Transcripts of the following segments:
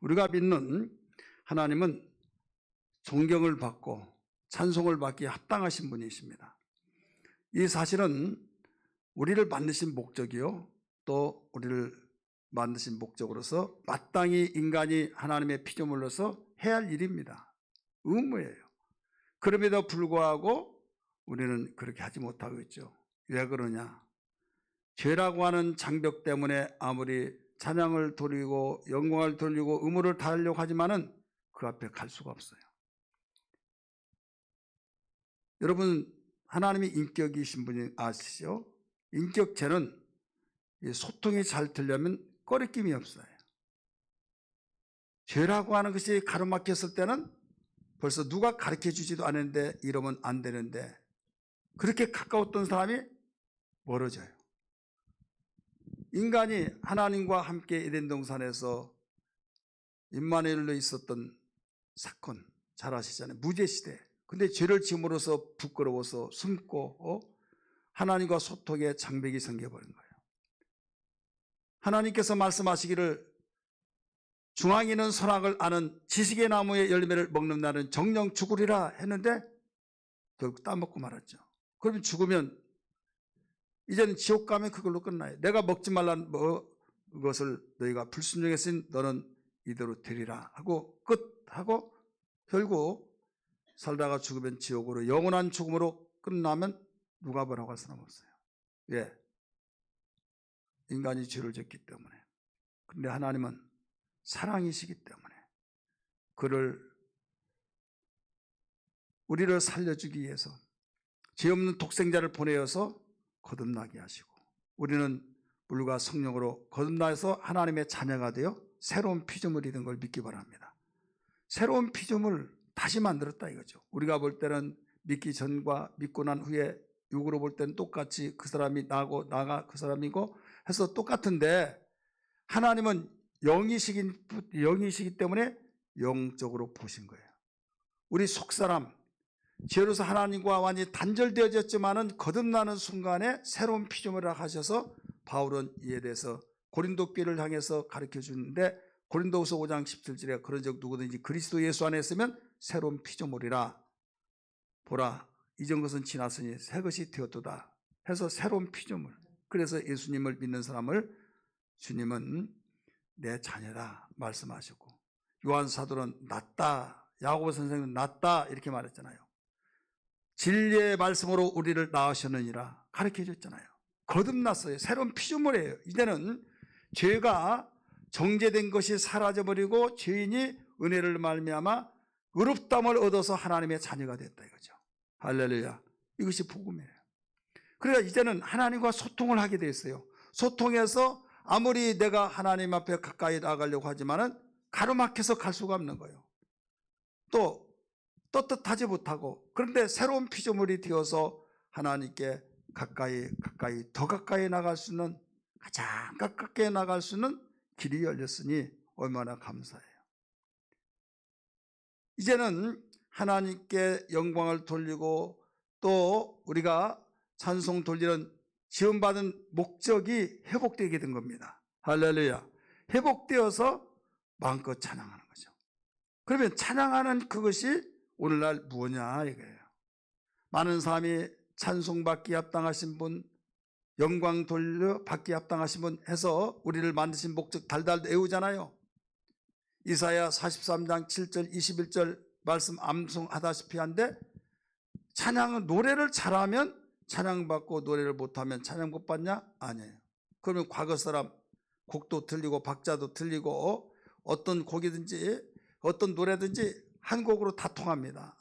우리가 믿는 하나님은 존경을 받고 찬송을 받기에 합당하신 분이십니다. 이 사실은 우리를 만드신 목적이요, 또 우리를 만드신 목적으로서 마땅히 인간이 하나님의 피조물로서 해야 할 일입니다. 의무예요. 그럼에도 불구하고 우리는 그렇게 하지 못하고 있죠. 왜 그러냐? 죄라고 하는 장벽 때문에 아무리 찬양을 돌리고 영광을 돌리고 의무를 다하려고 하지만은 그 앞에 갈 수가 없어요. 여러분, 하나님이 인격이신 분이 아시죠? 인격체는 소통이 잘 되려면 꺼리낌이 없어요. 죄라고 하는 것이 가로막혔을 때는 벌써 누가 가르쳐 주지도 않는데 이러면 안 되는데, 그렇게 가까웠던 사람이 멀어져요. 인간이 하나님과 함께 에덴 동산에서 임마누엘로 있었던 사건 잘 아시잖아요. 무죄시대. 근데 죄를 지음으로써 부끄러워서 숨고 하나님과 소통의 장벽이 생겨버린 거예요. 하나님께서 말씀하시기를 중앙에 있는 선악을 아는 지식의 나무의 열매를 먹는 날은 정령 죽으리라 했는데 결국 따먹고 말았죠. 그러면 죽으면 이제는 지옥 가면 그걸로 끝나요. 내가 먹지 말라는 것을 너희가 불순종했으니 너는 이대로 되리라 하고 끝하고 결국 살다가 죽으면 지옥으로 영원한 죽음으로 끝나면 누가 뭐라고 할 사람 없어요. 왜? 인간이 죄를 졌기 때문에. 그런데 하나님은 사랑이시기 때문에 우리를 살려주기 위해서 죄 없는 독생자를 보내어서 거듭나게 하시고, 우리는 물과 성령으로 거듭나서 하나님의 자녀가 되어 새로운 피조물이 된 걸 믿기 바랍니다. 새로운 피조물 다시 만들었다 이거죠. 우리가 볼 때는 믿기 전과 믿고 난 후에 육으로 볼 때는 똑같이 그 사람이 나고 나가 그 사람이고 해서 똑같은데, 하나님은 영이시기 때문에 영적으로 보신 거예요. 우리 속사람 죄로서 하나님과 완전히 단절되어졌지만은 거듭나는 순간에 새로운 피조물이라 하셔서 바울은 이에 대해서 고린도 교회를 향해서 가르쳐 주는데, 고린도후서 5장 17절에 그런즉 누구든지 그리스도 예수 안에 있으면 새로운 피조물이라. 보라, 이전 것은 지났으니 새 것이 되었도다 해서 새로운 피조물. 그래서 예수님을 믿는 사람을 주님은 내 자녀다 말씀하셨고, 요한 사도는 낫다, 야고보 선생은 낫다 이렇게 말했잖아요. 진리의 말씀으로 우리를 낳으셨느니라 가르쳐 줬잖아요. 거듭났어요. 새로운 피조물이에요. 이제는 죄가 정죄된 것이 사라져버리고 죄인이 은혜를 말미암아 의롭다함을 얻어서 하나님의 자녀가 됐다 이거죠. 할렐루야. 이것이 복음이에요. 그러니까 이제는 하나님과 소통을 하게 됐어요. 소통해서 아무리 내가 하나님 앞에 가까이 나가려고 하지만은 가로막혀서 갈 수가 없는 거예요. 또 떳떳하지 못하고, 그런데 새로운 피조물이 되어서 하나님께 더 가까이 나갈 수 있는, 가장 가깝게 나갈 수 있는 길이 열렸으니 얼마나 감사해요. 이제는 하나님께 영광을 돌리고 또 우리가 찬송 돌리는 지원받은 목적이 회복되게 된 겁니다. 할렐루야. 회복되어서 마음껏 찬양하는 거죠. 그러면 찬양하는 그것이 오늘날 무엇이냐 이거예요. 많은 사람이 찬송받기 합당하신 분, 영광 돌려 받기 합당하신 분 해서 우리를 만드신 목적 달달 외우잖아요. 이사야 43장 7절 21절 말씀 암송하다시피 한데, 찬양은 노래를 잘하면 찬양받고 노래를 못하면 찬양 못 받냐? 아니에요. 그러면 과거 사람 곡도 틀리고 박자도 틀리고 어떤 곡이든지 어떤 노래든지 한 곡으로 다 통합니다.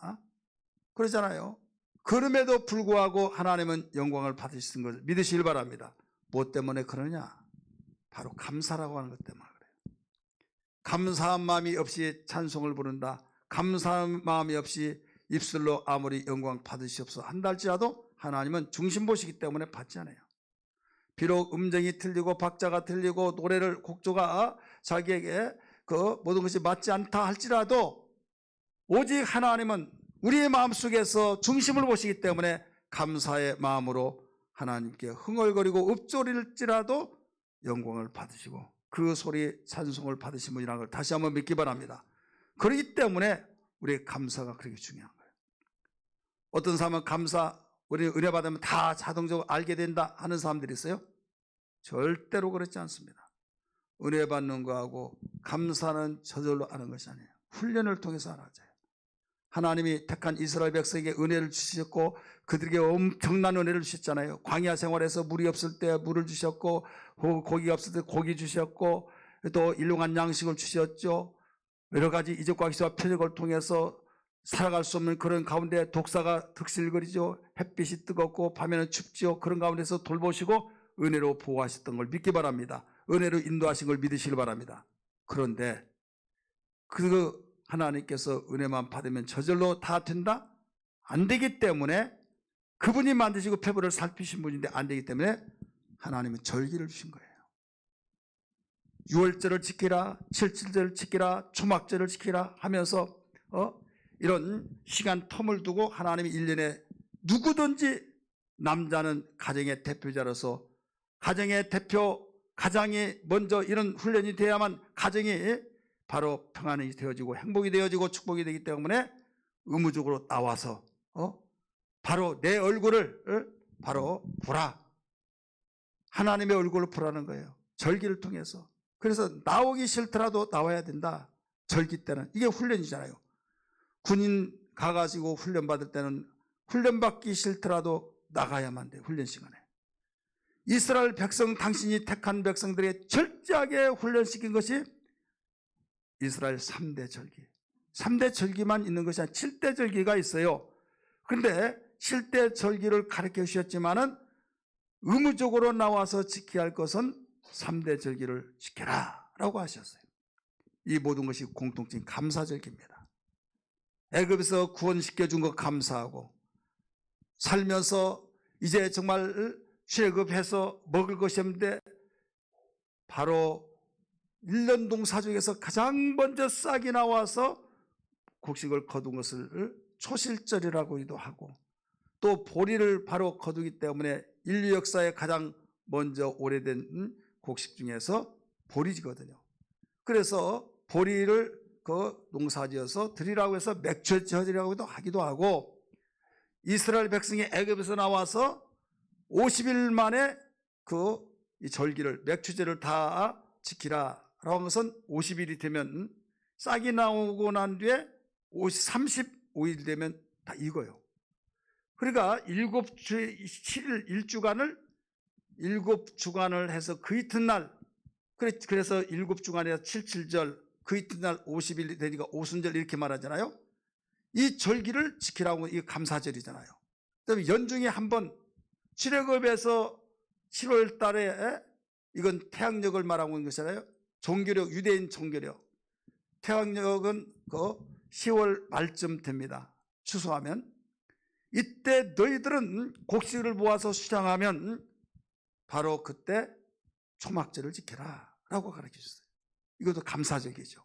그러잖아요. 그럼에도 불구하고 하나님은 영광을 받으시는 것을 믿으시길 바랍니다. 뭐 때문에 그러냐? 바로 감사라고 하는 것 때문에 그래요. 감사한 마음이 없이 찬송을 부른다. 감사한 마음이 없이 입술로 아무리 영광 받으시옵소서 한다 할지라도 하나님은 중심 보시기 때문에 받지 않아요. 비록 음정이 틀리고 박자가 틀리고 노래를 곡조가 자기에게 그 모든 것이 맞지 않다 할지라도 오직 하나님은 우리의 마음속에서 중심을 보시기 때문에 감사의 마음으로 하나님께 흥얼거리고 읊조릴지라도 영광을 받으시고 그 소리 찬송을 받으신 분이라는 걸 다시 한번 믿기 바랍니다. 그렇기 때문에 우리의 감사가 그렇게 중요한 거예요. 어떤 사람은 감사, 우리 은혜 받으면 다 자동적으로 알게 된다 하는 사람들이 있어요. 절대로 그렇지 않습니다. 은혜 받는 거하고 감사는 저절로 아는 것이 아니에요. 훈련을 통해서 알아져요. 하나님이 택한 이스라엘 백성에게 은혜를 주셨고 그들에게 엄청난 은혜를 주셨잖아요. 광야 생활에서 물이 없을 때 물을 주셨고 고기가 없을 때 고기 주셨고 또 일용한 양식을 주셨죠. 여러 가지 이적과 기사와 표적을 통해서 살아갈 수 없는 그런 가운데 독사가 득실거리죠. 햇빛이 뜨겁고 밤에는 춥죠. 그런 가운데서 돌보시고 은혜로 보호하셨던 걸 믿기 바랍니다. 은혜로 인도하신 걸 믿으시기 바랍니다. 그런데 그 하나님께서 은혜만 받으면 저절로 다 된다? 안 되기 때문에 그분이 만드시고 폐부를 살피신 분인데 안 되기 때문에 하나님은 절기를 주신 거예요. 6월절을 지키라, 7절을 지키라, 초막절을 지키라 하면서 이런 시간 텀을 두고 하나님이 1년에 누구든지 남자는 가정의 대표자로서 가정의 대표, 가장이 먼저 이런 훈련이 돼야만 가정이 바로 평안이 되어지고 행복이 되어지고 축복이 되기 때문에 의무적으로 나와서 바로 내 얼굴을 바로 보라. 하나님의 얼굴을 보라는 거예요. 절기를 통해서. 그래서 나오기 싫더라도 나와야 된다. 절기 때는. 이게 훈련이잖아요. 군인 가가지고 훈련 받을 때는 훈련 받기 싫더라도 나가야만 돼요. 훈련 시간에. 이스라엘 백성, 당신이 택한 백성들의 철저하게 훈련시킨 것이 이스라엘 3대 절기. 3대 절기만 있는 것이 아니라 7대 절기가 있어요. 그런데 7대 절기를 가르쳐 주셨지만은 의무적으로 나와서 지켜야 할 것은 3대 절기를 지켜라 라고 하셨어요. 이 모든 것이 공통적인 감사절기입니다. 애굽에서 구원시켜준 것 감사하고 살면서 이제 정말 취업해서 먹을 것이 없는데 바로 1년 동사 중에서 가장 먼저 싹이 나와서 곡식을 거둔 것을 초실절이라고도 하고 또 보리를 바로 거두기 때문에 인류 역사에 가장 먼저 오래된 곡식 중에서 보리지거든요. 그래서 보리를 그 농사지어서 드리라고 해서 맥주절이라고도 하기도 하고 이스라엘 백성이 애굽에서 나와서 50일 만에 그 절기를 맥주제를 다 지키라 라고 한 것은 50일이 되면 싹이 나오고 난 뒤에 35일 되면 다 익어요. 그러니까 7일 7주간을 해서 그 이튿날 그래서 7주간에서 77절 그 이튿날 50일이 되니까 오순절 이렇게 말하잖아요. 이 절기를 지키라고 이 감사절이잖아요. 그다음에 연중에 한 번 출애굽에서 7월 달에 이건 태양력을 말하고 있는 것이잖아요. 종교력, 유대인 종교력. 태양력은 그 10월 말쯤 됩니다. 추수하면. 이때 너희들은 곡식을 모아서 수량하면 바로 그때 초막절을 지켜라 라고 가르쳐 주셨어요. 이것도 감사절기죠.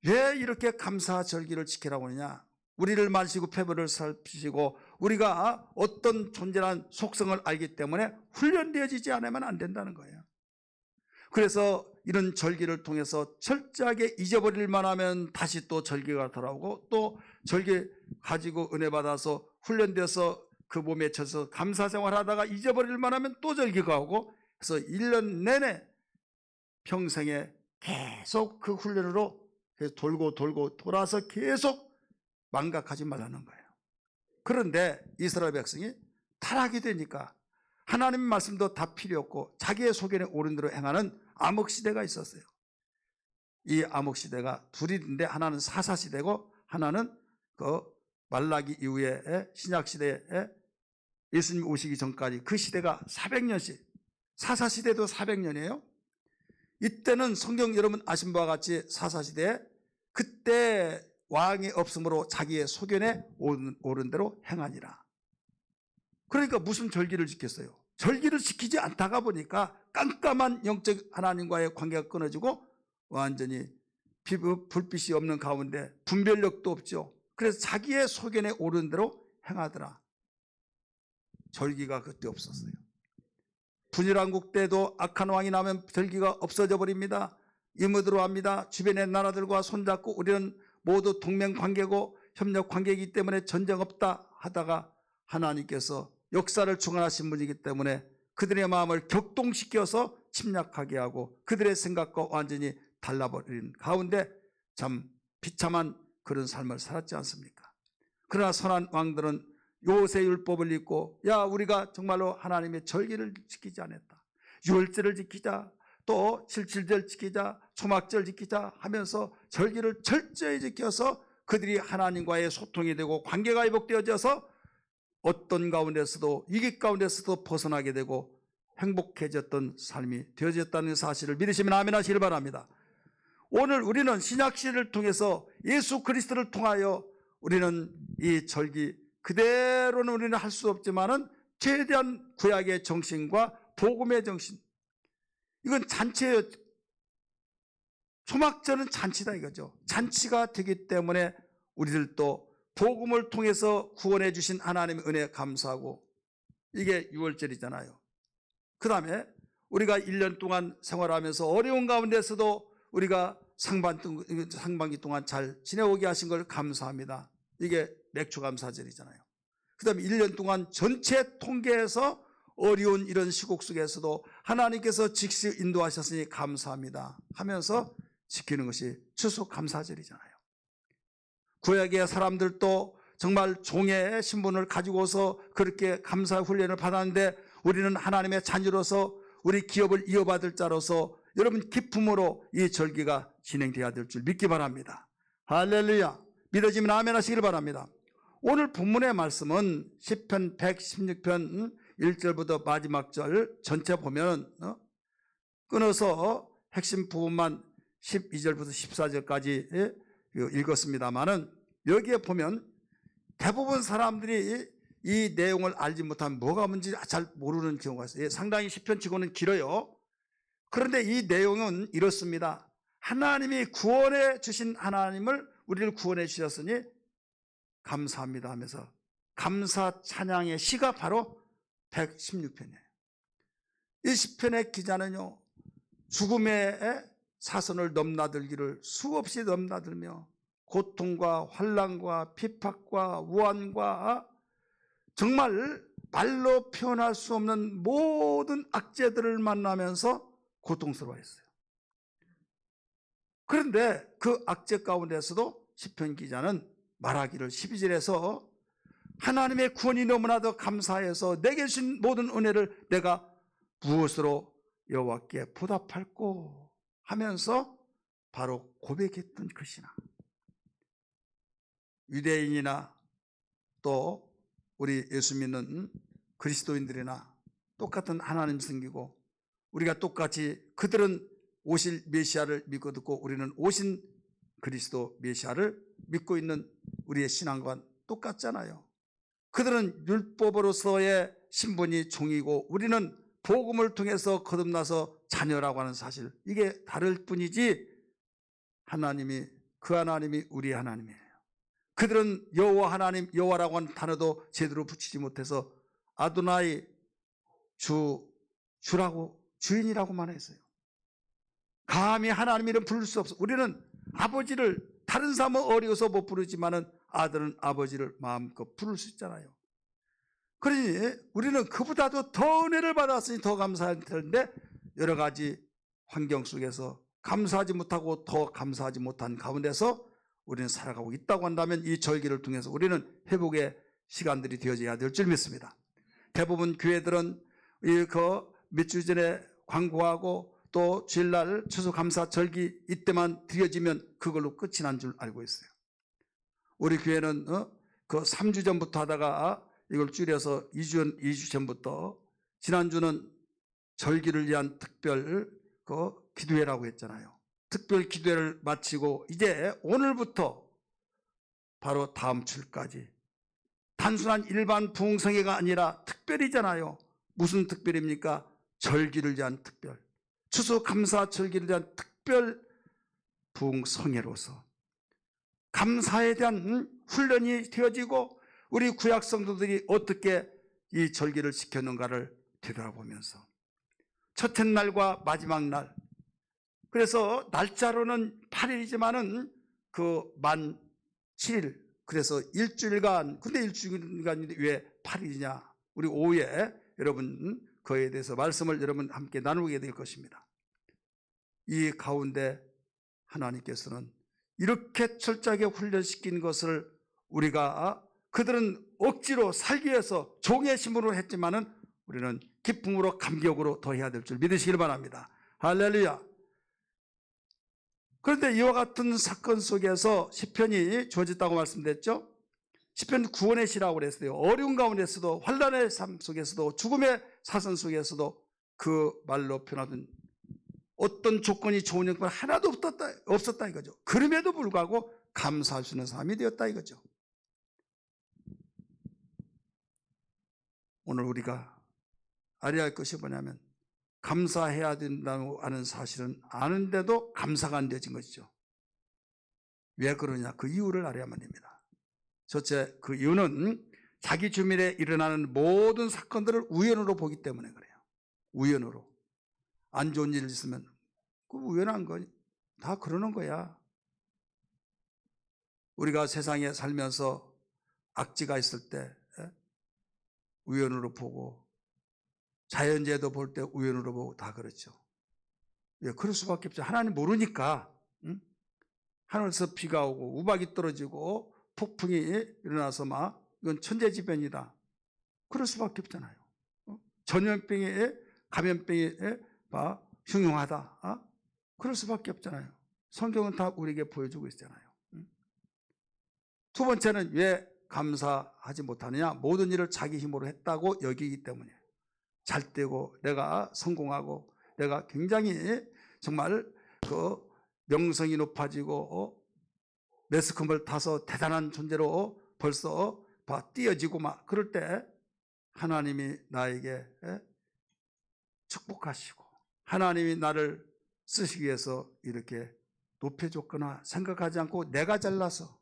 왜 이렇게 감사절기를 지키라고 하느냐? 우리를 만지고 폐부를 살피시고 우리가 어떤 존재라는 속성을 알기 때문에 훈련되어지지 않으면 안 된다는 거예요. 그래서 이런 절기를 통해서 철저하게 잊어버릴만 하면 다시 또 절기가 돌아오고 또 절기 가지고 은혜 받아서 훈련돼서 그 몸에 쳐서 감사생활 하다가 잊어버릴만 하면 또 절기가 오고 그래서 1년 내내 평생에 계속 그 훈련으로 돌고 돌아서 계속 망각하지 말라는 거예요. 그런데 이스라엘 백성이 타락이 되니까 하나님 말씀도 다 필요 없고 자기의 소견에 옳은 대로 행하는 암흑시대가 있었어요. 이 암흑시대가 둘이 있는데 하나는 사사시대고 하나는 그 말라기 이후에 신약시대에 예수님 오시기 전까지 그 시대가 400년씩 사사시대도 400년이에요. 이때는 성경 여러분 아신 바와 같이 사사시대에 그때 왕이 없으므로 자기의 소견에 옳은 대로 행하니라. 그러니까 무슨 절기를 지켰어요? 절기를 지키지 않다가 보니까 깜깜한 영적 하나님과의 관계가 끊어지고 완전히 불빛이 없는 가운데 분별력도 없죠. 그래서 자기의 소견에 옳은 대로 행하더라. 절기가 그때 없었어요. 분열왕국 때도 악한 왕이 나면 절기가 없어져 버립니다. 임으로 합니다. 주변의 나라들과 손잡고 우리는 모두 동맹관계고 협력관계이기 때문에 전쟁 없다 하다가 하나님께서 역사를 주관하신 분이기 때문에 그들의 마음을 격동시켜서 침략하게 하고 그들의 생각과 완전히 달라버린 가운데 참 비참한 그런 삶을 살았지 않습니까? 그러나 선한 왕들은 요새율법을 읽고 야 우리가 정말로 하나님의 절기를 지키지 않았다. 유월절을 지키자. 또 77절 지키자. 초막절 지키자 하면서 절기를 철저히 지켜서 그들이 하나님과의 소통이 되고 관계가 회복되어져서 어떤 가운데서도 위기 가운데서도 벗어나게 되고 행복해졌던 삶이 되어졌다는 사실을 믿으시면 아멘 하시길 바랍니다. 오늘 우리는 신약시대를 통해서 예수 그리스도를 통하여 우리는 이 절기 그대로는 우리는 할 수 없지만은 최대한 구약의 정신과 복음의 정신, 이건 잔치예요. 초막절은 잔치다 이거죠. 잔치가 되기 때문에 우리들도 복음을 통해서 구원해 주신 하나님의 은혜에 감사하고 이게 6월절이잖아요. 그 다음에 우리가 1년 동안 생활하면서 어려운 가운데서도 우리가 상반기 동안 잘 지내오게 하신 걸 감사합니다. 이게 맥주감사절이잖아요. 그 다음에 1년 동안 전체 통계에서 어려운 이런 시국 속에서도 하나님께서 직시 인도하셨으니 감사합니다 하면서 지키는 것이 추수감사절이잖아요. 구약의 사람들도 정말 종의 신분을 가지고서 그렇게 감사 훈련을 받았는데 우리는 하나님의 자녀로서 우리 기업을 이어받을 자로서 여러분 기쁨으로 이 절기가 진행되어야 될 줄 믿기 바랍니다. 할렐루야. 믿어지면 아멘 하시길 바랍니다. 오늘 본문의 말씀은 시편 116편 1절부터 마지막 절 전체 보면 끊어서 핵심 부분만 12절부터 14절까지 읽었습니다만은 여기에 보면 대부분 사람들이 이 내용을 알지 못하면 뭐가 뭔지 잘 모르는 경우가 있어요. 상당히 시편치고는 길어요. 그런데 이 내용은 이렇습니다. 하나님이 구원해 주신 하나님을 우리를 구원해 주셨으니 감사합니다 하면서 감사 찬양의 시가 바로 116편이에요. 이 시편의 기자는요, 죽음의 사선을 넘나들기를 수없이 넘나들며 고통과 환난과 핍박과 우환과 정말 말로 표현할 수 없는 모든 악재들을 만나면서 고통스러워했어요. 그런데 그 악재 가운데서도 시편 기자는 말하기를 12절에서 하나님의 구원이 너무나도 감사해서 내게 주신 모든 은혜를 내가 무엇으로 여호와께 보답할꼬 하면서 바로 고백했던 것이나 유대인이나 또 우리 예수 믿는 그리스도인들이나 똑같은 하나님 섬기고 우리가 똑같이 그들은 오실 메시아를 믿고 듣고 우리는 오신 그리스도 메시아를 믿고 있는 우리의 신앙과 똑같잖아요. 그들은 율법으로서의 신분이 종이고 우리는 복음을 통해서 거듭나서 자녀라고 하는 사실, 이게 다를 뿐이지 하나님이 그 하나님이 우리 하나님이에요. 그들은 여호와 하나님, 여호와라고 하는 단어도 제대로 붙이지 못해서 아도나이 주라고 주인이라고만 했어요. 감히 하나님 이름 부를 수 없어. 우리는 아버지를 다른 사람은 어려워서 못 부르지만은 아들은 아버지를 마음껏 부를 수 있잖아요. 그러니 우리는 그보다도 더 은혜를 받았으니 더 감사할 텐데 여러 가지 환경 속에서 감사하지 못하고 더 감사하지 못한 가운데서 우리는 살아가고 있다고 한다면 이 절기를 통해서 우리는 회복의 시간들이 되어져야 될 줄 믿습니다. 대부분 교회들은 몇 주 전에 광고하고 또 주일날 추수감사 절기 이때만 드려지면 그걸로 끝이 난 줄 알고 있어요. 우리 교회는 그 3주 전부터 하다가 이걸 줄여서 2주 전부터 지난주는 절기를 위한 특별 기도회라고 했잖아요. 특별 기도회를 마치고 이제 오늘부터 바로 다음 주까지 단순한 일반 부흥성회가 아니라 특별이잖아요. 무슨 특별입니까? 절기를 위한 특별, 추수감사 절기를 위한 특별 부흥성회로서 감사에 대한 훈련이 되어지고 우리 구약 성도들이 어떻게 이 절기를 지켰는가를 되돌아보면서 첫째 날과 마지막 날. 그래서 날짜로는 8일이지만은 그 만 7일. 그래서 일주일간, 근데 일주일간인데 왜 8일이냐? 우리 오후에 여러분 그에 대해서 말씀을 여러분 함께 나누게 될 것입니다. 이 가운데 하나님께서는 이렇게 철저하게 훈련시킨 것을 우리가 그들은 억지로 살기 위해서 종의 심으로 했지만은 우리는 기쁨으로 감격으로 더 해야 될 줄 믿으시길 바랍니다. 할렐루야. 그런데 이와 같은 사건 속에서 시편이 주어졌다고 말씀드렸죠. 시편 구원의 시라고 그랬어요. 어려운 가운데서도, 환난의 삶 속에서도, 죽음의 사선 속에서도 그 말로 표현하던 어떤 조건이 좋은 형편 하나도 없었다 이거죠. 그럼에도 불구하고 감사할 수 있는 사람이 되었다 이거죠. 오늘 우리가 알아야 할 것이 뭐냐면 감사해야 된다고 하는 사실은 아는데도 감사가 안 되어진 것이죠. 왜 그러냐? 그 이유를 알아야만 됩니다. 첫째, 그 이유는 자기 주변에 일어나는 모든 사건들을 우연으로 보기 때문에 그래요. 우연으로. 안 좋은 일 있으면 그 우연한 거 다 그러는 거야. 우리가 세상에 살면서 악지가 있을 때 우연으로 보고, 자연재해도 볼 때 우연으로 보고 다 그렇죠. 왜? 그럴 수밖에 없죠. 하나님 모르니까. 응? 하늘에서 비가 오고 우박이 떨어지고 폭풍이 일어나서 막 이건 천재지변이다. 그럴 수밖에 없잖아요. 전염병이 감염병이 막 흉흉하다. 그럴 수밖에 없잖아요. 성경은 다 우리에게 보여주고 있잖아요. 두 번째는 왜 감사하지 못하느냐? 모든 일을 자기 힘으로 했다고 여기기 때문이에요. 잘 되고 내가 성공하고 내가 굉장히 정말 그 명성이 높아지고 매스컴을 타서 대단한 존재로 벌써 띄어지고 막 그럴 때 하나님이 나에게 축복하시고 하나님이 나를 쓰시기 위해서 이렇게 높여줬거나 생각하지 않고 내가 잘나서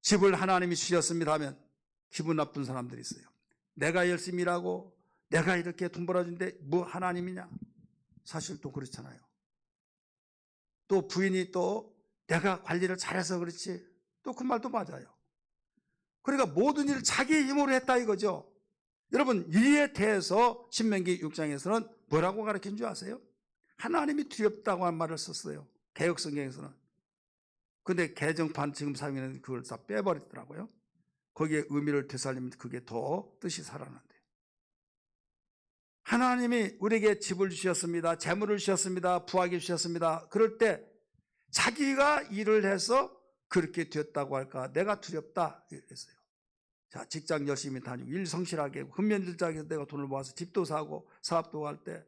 집을 하나님이 주셨습니다 하면 기분 나쁜 사람들이 있어요. 내가 열심히 일하고 내가 이렇게 돈 벌어준데 뭐 하나님이냐? 사실 또 그렇잖아요. 또 부인이 또 내가 관리를 잘해서 그렇지, 또 그 말도 맞아요. 그러니까 모든 일을 자기 힘으로 했다 이거죠. 여러분, 이에 대해서 신명기 6장에서는 뭐라고 가르친 줄 아세요? 하나님이 두렵다고 한 말을 썼어요. 개역성경에서는. 근데 개정판 지금 사용하는 그걸 다 빼버렸더라고요. 거기에 의미를 되살리면 그게 더 뜻이 살아난대요. 하나님이 우리에게 집을 주셨습니다. 재물을 주셨습니다. 부하게 주셨습니다. 그럴 때 자기가 일을 해서 그렇게 됐다고 할까? 내가 두렵다 그랬어요. 자, 직장 열심히 다니고 일 성실하게 근면질작해서 내가 돈을 모아서 집도 사고 사업도 할 때,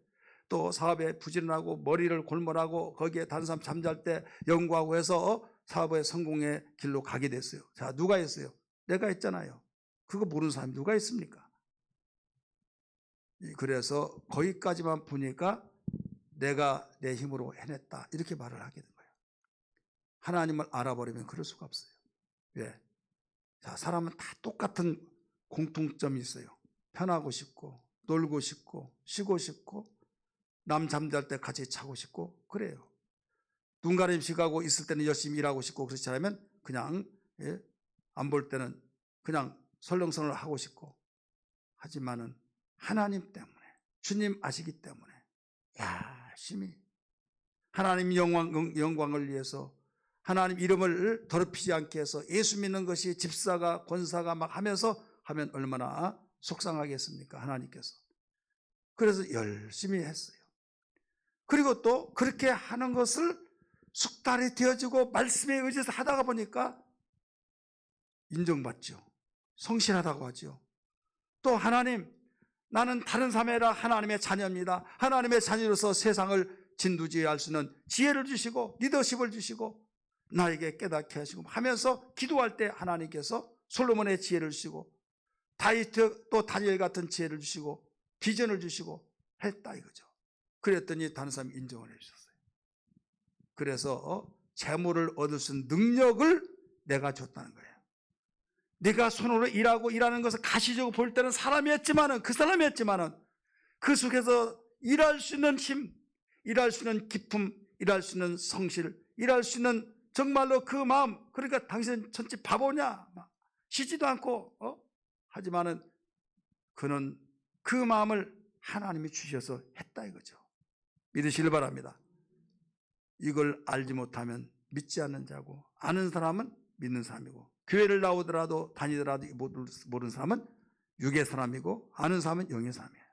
또 사업에 부지런하고 머리를 골몰하고 거기에 다른 사람 잠잘 때 연구하고 해서 사업의 성공의 길로 가게 됐어요. 자, 누가 했어요? 내가 했잖아요. 그거 모르는 사람이 누가 있습니까? 그래서 거기까지만 보니까 내가 내 힘으로 해냈다 이렇게 말을 하게 된 거예요. 하나님을 알아버리면 그럴 수가 없어요. 왜? 자, 사람은 다 똑같은 공통점이 있어요. 편하고 싶고 놀고 싶고 쉬고 싶고 남 잠잘 때 같이 자고 싶고 그래요. 눈 가림식하고 있을 때는 열심히 일하고 싶고 그렇지 않으면 그냥 안 볼 때는 그냥 설렁설렁 하고 싶고, 하지만은 하나님 때문에, 주님 아시기 때문에 열심히 하나님 영광을 위해서 하나님 이름을 더럽히지 않게 해서 예수 믿는 것이 집사가 권사가 막 하면서 하면 얼마나 속상하겠습니까? 하나님께서. 그래서 열심히 했어요. 그리고 또 그렇게 하는 것을 숙달이 되어지고 말씀에 의지해서 하다가 보니까 인정받죠. 성실하다고 하죠. 또 하나님, 나는 다른 사람이 아니라 하나님의 자녀입니다. 하나님의 자녀로서 세상을 진두지휘할 수 있는 지혜를 주시고 리더십을 주시고 나에게 깨닫게 하시고 하면서 기도할 때 하나님께서 솔로몬의 지혜를 주시고 다윗 또 다니엘 같은 지혜를 주시고 비전을 주시고 했다 이거죠. 그랬더니 다른 사람이 인정을 해주셨어요. 그래서 재물을 얻을 수 있는 능력을 내가 줬다는 거예요. 네가 손으로 일하고 일하는 것을 가시적으로 볼 때는 사람이었지만은 그 사람이었지만은 그 속에서 일할 수 있는 힘, 일할 수 있는 기쁨, 일할 수 있는 성실, 일할 수 있는 정말로 그 마음. 그러니까 당신 천지 바보냐? 쉬지도 않고 하지만은 그는 그 마음을 하나님이 주셔서 했다 이거죠. 믿으시길 바랍니다. 이걸 알지 못하면 믿지 않는 자고, 아는 사람은 믿는 사람이고, 교회를 나오더라도 다니더라도 모르는 사람은 육의 사람이고, 아는 사람은 영의 사람이에요.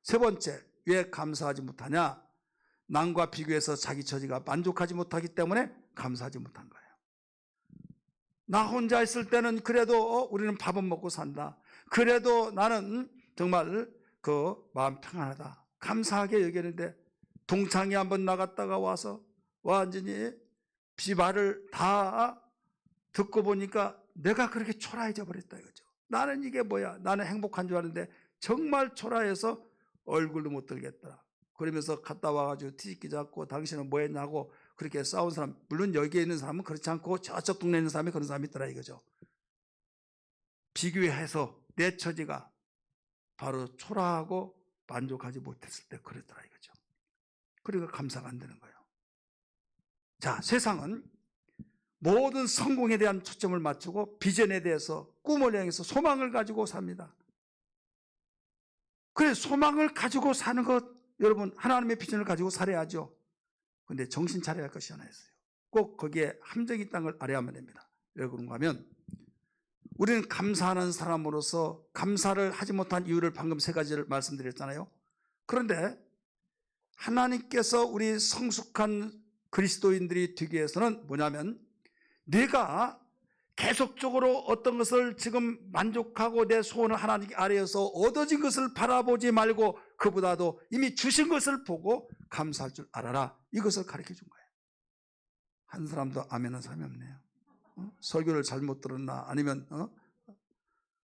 세 번째, 왜 감사하지 못하냐? 남과 비교해서 자기 처지가 만족하지 못하기 때문에 감사하지 못한 거예요. 나 혼자 있을 때는 그래도 우리는 밥은 먹고 산다. 그래도 나는 정말 그 마음 평안하다. 감사하게 여기는데, 동창회 한번 나갔다가 와서 완전히 비말을 다 듣고 보니까 내가 그렇게 초라해져 버렸다 이거죠. 나는 이게 뭐야? 나는 행복한 줄 아는데 정말 초라해서 얼굴도 못 들겠더라. 그러면서 갔다 와가지고 뒤집기 잡고 당신은 뭐 했냐고 그렇게 싸운 사람, 물론 여기에 있는 사람은 그렇지 않고 저쪽 동네에 있는 사람이 그런 사람이 있더라 이거죠. 비교해서 내 처지가 바로 초라하고 만족하지 못했을 때 그랬더라 이거죠. 그러니까 감사가 안 되는 거예요. 자, 세상은 모든 성공에 대한 초점을 맞추고 비전에 대해서, 꿈을 향해서 소망을 가지고 삽니다. 그래, 소망을 가지고 사는 것, 여러분 하나님의 비전을 가지고 살아야죠. 그런데 정신 차려야 할 것이 하나 있어요. 꼭 거기에 함정이 있다는 걸 알아야만 됩니다. 왜 그런가 하면, 우리는 감사하는 사람으로서 감사를 하지 못한 이유를 방금 세 가지를 말씀드렸잖아요. 그런데 하나님께서 우리 성숙한 그리스도인들이 되기 위해서는 뭐냐면, 내가 계속적으로 어떤 것을 지금 만족하고 내 소원을 하나님 아래에서 얻어진 것을 바라보지 말고 그보다도 이미 주신 것을 보고 감사할 줄 알아라. 이것을 가르쳐 준 거예요. 한 사람도 아멘한 사람이 없네요. 설교를 잘못 들었나, 아니면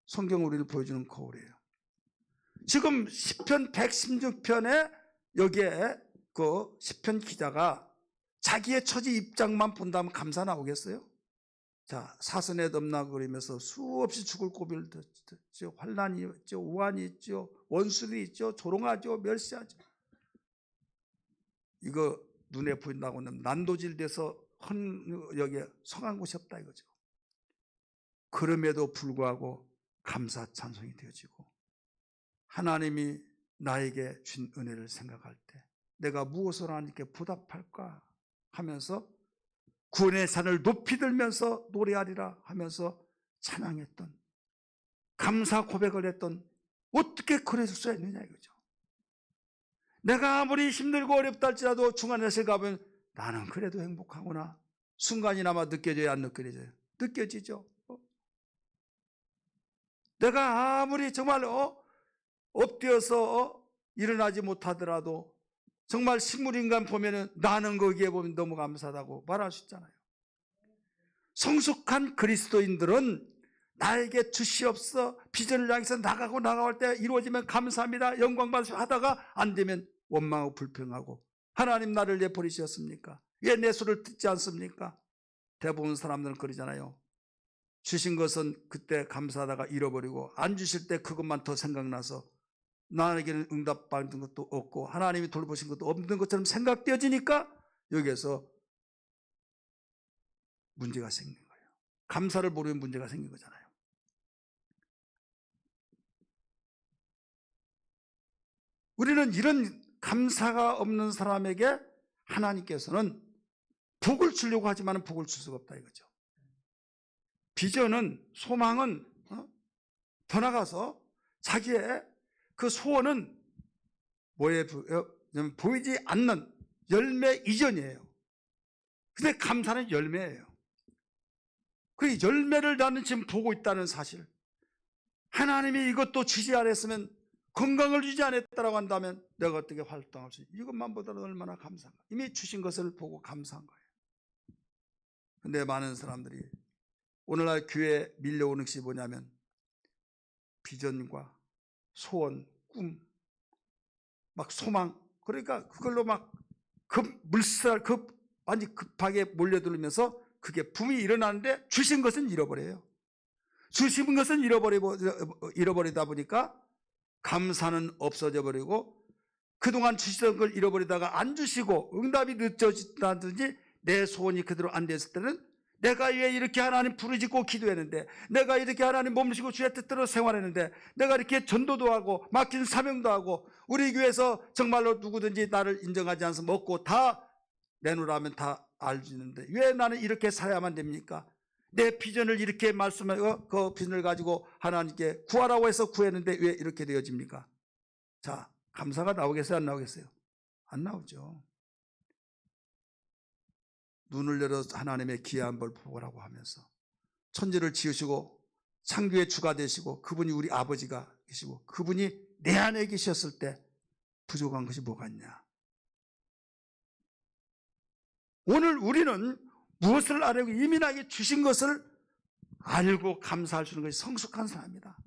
성경 우리를 보여주는 거울이에요. 지금 시편 116편에 여기에 그 시편 기자가 자기의 처지 입장만 본다면 감사 나오겠어요? 자, 사선에 덤나 그러면서 수없이 죽을 고비를 듣죠. 환난이 있죠, 우환이 있죠, 원수들이 있죠, 조롱하죠, 멸시하죠. 이거 눈에 보인다고 하면 난도질돼서 여기에 성한 곳이 없다 이거죠. 그럼에도 불구하고 감사 찬송이 되어지고, 하나님이 나에게 준 은혜를 생각할 때 내가 무엇을 하나님께 보답할까 하면서 구원의 산을 높이 들면서 노래하리라 하면서 찬양했던, 감사 고백을 했던, 어떻게 그럴 수 있느냐 이거죠. 내가 아무리 힘들고 어렵다 할지라도 중간에서 가면 나는 그래도 행복하구나, 순간이나마 느껴져야 안 느껴져요? 느껴지죠. 내가 아무리 정말 엎드려서 일어나지 못하더라도 정말 식물인간 보면은 나는 거기에 보면 너무 감사하다고 말할 수 있잖아요. 성숙한 그리스도인들은 나에게 주시옵소, 비전을 향해서 나가갈 때 이루어지면 감사합니다, 영광 받으시오 하다가 안 되면 원망하고 불평하고, 하나님 나를 왜 버리셨습니까? 왜 내 소리를 듣지 않습니까? 대부분 사람들은 그러잖아요. 주신 것은 그때 감사하다가 잃어버리고, 안 주실 때 그것만 더 생각나서 나에게는 응답받은 것도 없고 하나님이 돌보신 것도 없는 것처럼 생각되어지니까 여기에서 문제가 생긴 거예요. 감사를 모르면 문제가 생긴 거잖아요. 우리는 이런 감사가 없는 사람에게 하나님께서는 복을 주려고 하지만 복을 줄 수가 없다 이거죠. 비전은, 소망은 더 나가서 자기의 그 소원은 뭐에 보이지 않는 열매 이전이에요. 근데 감사는 열매예요. 그 열매를 나는 지금 보고 있다는 사실, 하나님이 이것도 주지 않았으면, 건강을 주지 않았다라고 한다면 내가 어떻게 활동할 수 있지? 이것만 보다는 얼마나 감사한가. 이미 주신 것을 보고 감사한 거예요. 근데 많은 사람들이 오늘날 교회에 밀려오는 것이 뭐냐면, 비전과 소원, 꿈, 막 소망, 그러니까 그걸로 막 완전 급하게 몰려들면서 그게 붐이 일어나는데 주신 것은 잃어버려요. 주신 것은 잃어버리다 보니까 감사는 없어져 버리고, 그동안 주시던 걸 잃어버리다가 안 주시고 응답이 늦어진다든지 내 소원이 그대로 안 됐을 때는 내가 왜 이렇게 하나님 부르짖고 기도했는데, 내가 이렇게 하나님 몸부시고 주의 뜻대로 생활했는데, 내가 이렇게 전도도 하고 맡긴 사명도 하고 우리 교회에서 정말로 누구든지 나를 인정하지 않아서 먹고 다 내놓으라면 다 알지는데 왜 나는 이렇게 살아야만 됩니까? 내 비전을 이렇게 말씀하고 그 비전을 가지고 하나님께 구하라고 해서 구했는데 왜 이렇게 되어집니까? 자, 감사가 나오겠어요? 안 나오겠어요? 안 나오죠. 눈을 열어 하나님의 기이한 벌 보라고 하면서 천지를 지으시고 창조의 주가 되시고 그분이 우리 아버지가 계시고 그분이 내 안에 계셨을 때 부족한 것이 뭐가 있냐? 오늘 우리는 무엇을 알고 이미 나에게 주신 것을 알고 감사할 수 있는 것이 성숙한 사람이다.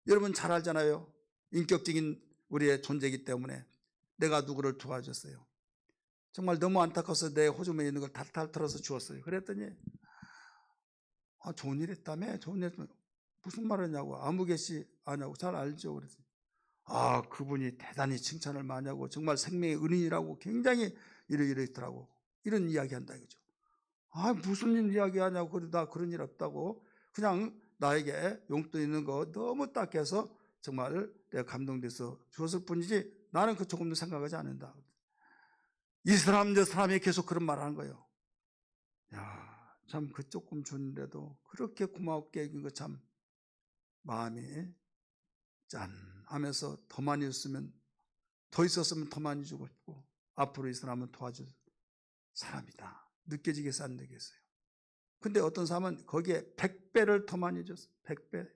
여러분 잘 알잖아요. 인격적인 우리의 존재이기 때문에 내가 누구를 도와줬어요. 정말 너무 안타까워서 내 호주머니에 있는 걸 탈탈 털어서 주었어요. 그랬더니 좋은 일 했다며? 좋은 일 했다며? 무슨 말 하냐고. 아무개씨 아냐고. 잘 알죠. 그랬더니 그분이 대단히 칭찬을 많이 하고 정말 생명의 은인이라고 굉장히 이러이러했더라고. 이런 이야기 한다 이거죠. 무슨 일 이야기 하냐고. 그래도 나 그런 일 없다고. 그냥 나에게 용돈 있는 거 너무 딱 해서 정말 내가 감동돼서 주었을 뿐이지 나는 그 조금도 생각하지 않는다. 이 사람 저 사람이 계속 그런 말 하는 거예요. 참 그 조금 줬는데도 그렇게 고맙게 해준 거 참 마음이 짠 하면서 더 많이 줬으면 더 있었으면 더 많이 주고 싶고 앞으로 이 사람은 도와줄 사람이다. 느껴지겠어요? 안 되겠어요? 근데 어떤 사람은 거기에 100배를 더 많이 줬어요. 100배.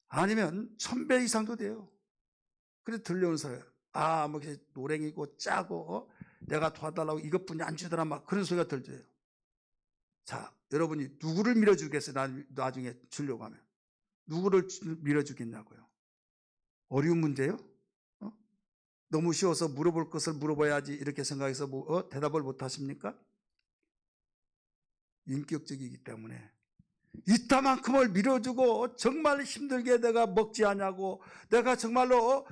아니면 1000배 이상도 돼요. 그래서 들려오는 사람 뭐 노랭이고 짜고 내가 도와달라고 이것뿐이 안 주더라 막 그런 소리가 들려요. 자, 여러분이 누구를 밀어주겠어요? 나중에 주려고 하면 누구를 밀어주겠냐고요? 어려운 문제요? 너무 쉬워서 물어볼 것을 물어봐야지 이렇게 생각해서 대답을 못 하십니까? 인격적이기 때문에 이따만큼을 밀어주고 정말 힘들게 내가 먹지 않냐고, 내가 정말로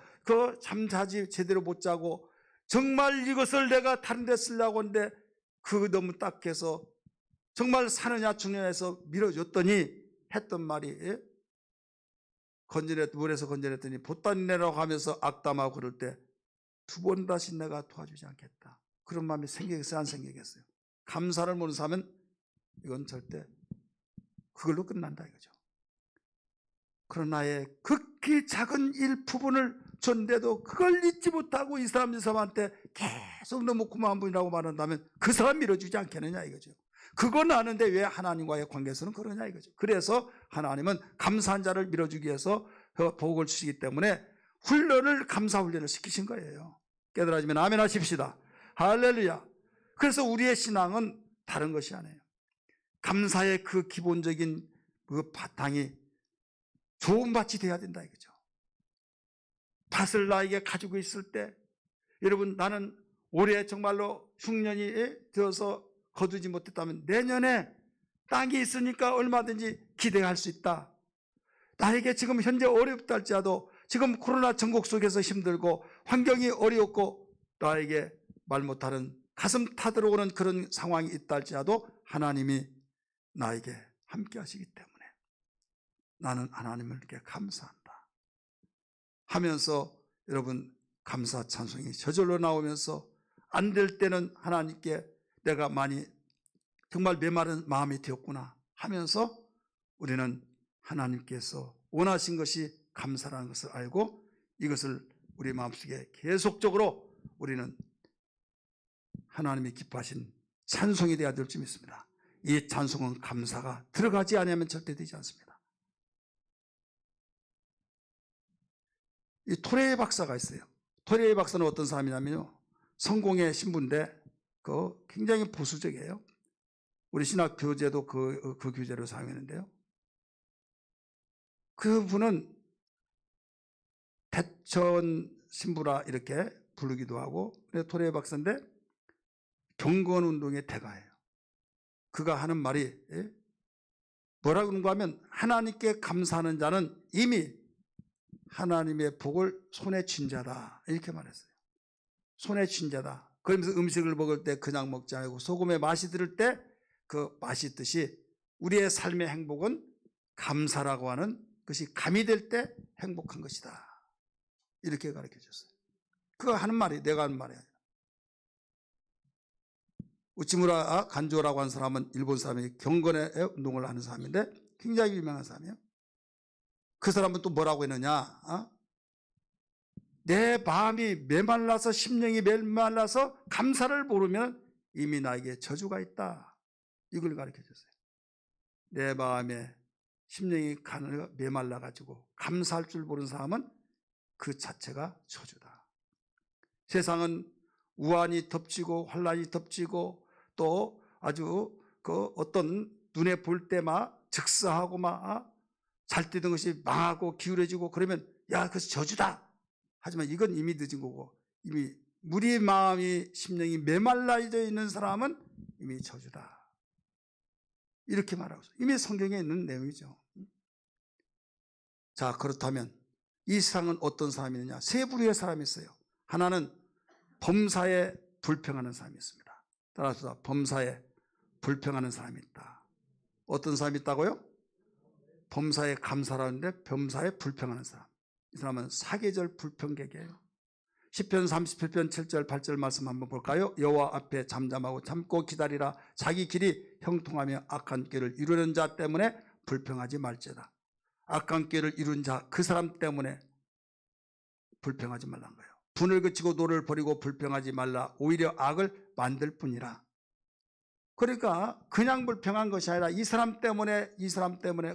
잠자지 제대로 못 자고 정말 이것을 내가 다른 데 쓰려고 하는데 그거 너무 딱해서 정말 사느냐 죽느냐 해서 밀어줬더니 했던 말이 물에서 건져냈더니 보따리 내라고 하면서 악담하고 그럴 때 2번 다시 내가 도와주지 않겠다. 그런 마음이 생기겠어요? 안 생기겠어요? 감사를 모르는 사람은 이건 절대 그걸로 끝난다 이거죠. 그러나의 극히 작은 일부분을 줬는데도 그걸 잊지 못하고 이 사람한테 계속 너무 고마운 분이라고 말한다면 그 사람 밀어주지 않겠느냐 이거죠. 그건 아는데 왜 하나님과의 관계에서는 그러냐 이거죠. 그래서 하나님은 감사한 자를 밀어주기 위해서 그 복을 주시기 때문에 감사 훈련을 시키신 거예요. 깨달아지면 아멘 하십시다. 할렐루야. 그래서 우리의 신앙은 다른 것이 아니에요. 감사의 그 기본적인 그 바탕이 좋은 밭이 돼야 된다 이거죠. 밭을 나에게 가지고 있을 때 여러분 나는 올해 정말로 흉년이 되어서 거두지 못했다면 내년에 땅이 있으니까 얼마든지 기대할 수 있다. 나에게 지금 현재 어렵다 할지라도 지금 코로나 전국 속에서 힘들고 환경이 어렵고 나에게 말 못하는 가슴 타들어오는 그런 상황이 있다 할지라도 하나님이 나에게 함께 하시기 때문에 나는 하나님을 이렇게 감사한다 하면서 여러분 감사 찬송이 저절로 나오면서 안 될 때는 하나님께 내가 많이 정말 메마른 마음이 되었구나 하면서 우리는 하나님께서 원하신 것이 감사라는 것을 알고 이것을 우리 마음속에 계속적으로 우리는 하나님이 기뻐하신 찬송이 되어야 될 줄 믿습니다. 이 찬송은 감사가 들어가지 않으면 절대 되지 않습니다. 이 토레이 박사가 있어요. 토레이 박사는 어떤 사람이냐면요, 성공의 신부인데 굉장히 보수적이에요. 우리 신학 교재도 그 교재로 사용했는데요, 그분은 대천 신부라 이렇게 부르기도 하고, 토레이 박사인데 경건운동의 대가예요. 그가 하는 말이 뭐라고 그런가 하면 하나님께 감사하는 자는 이미 하나님의 복을 손에 쥔 자다 이렇게 말했어요. 손에 쥔 자다. 그러면서 음식을 먹을 때 그냥 먹지 않고 소금에 맛이 들을 때 그 맛이 있듯이 우리의 삶의 행복은 감사라고 하는 것이 가미될 때 행복한 것이다. 이렇게 가르쳐 줬어요. 그거 하는 말이 내가 하는 말이 아니라. 우치무라 간조라고 하는 사람은 일본 사람이 경건의 운동을 하는 사람인데 굉장히 유명한 사람이에요. 그 사람은 또 뭐라고 했느냐? 내 마음이 메말라서 심령이 메말라서 감사를 모르면 이미 나에게 저주가 있다. 이걸 가르쳐 줬어요. 내 마음에 심령이 메말라가지고 감사할 줄 모르는 사람은 그 자체가 저주다. 세상은 우환이 덮치고 환란이 덮치고 또 아주 그 어떤 눈에 볼 때만 즉사하고 막 잘 뛰던 것이 망하고 기울어지고 그러면 야 그것이 저주다. 하지만 이건 이미 늦은 거고 이미 우리 마음이 심령이 메말라져 있는 사람은 이미 저주다. 이렇게 말하고 있어요. 이미 성경에 있는 내용이죠. 자, 그렇다면 이 세상은 어떤 사람이 있느냐? 세 부류의 사람이 있어요. 하나는 범사에 불평하는 사람이 있습니다. 따라서 범사에 불평하는 사람이 있다. 어떤 사람이 있다고요? 범사에 감사라는데 범사에 불평하는 사람. 이 사람은 사계절 불평객이에요. 시편 37편 7절 8절 말씀 한번 볼까요? 여호와 앞에 잠잠하고 참고 기다리라. 자기 길이 형통하며 악한 길을 이루는 자 때문에 불평하지 말지어다. 악한 길을 이룬 자 그 사람 때문에 불평하지 말라는 거예요. 분을 그치고 노를 버리고 불평하지 말라. 오히려 악을 만들 뿐이라. 그러니까 그냥 불평한 것이 아니라 이 사람 때문에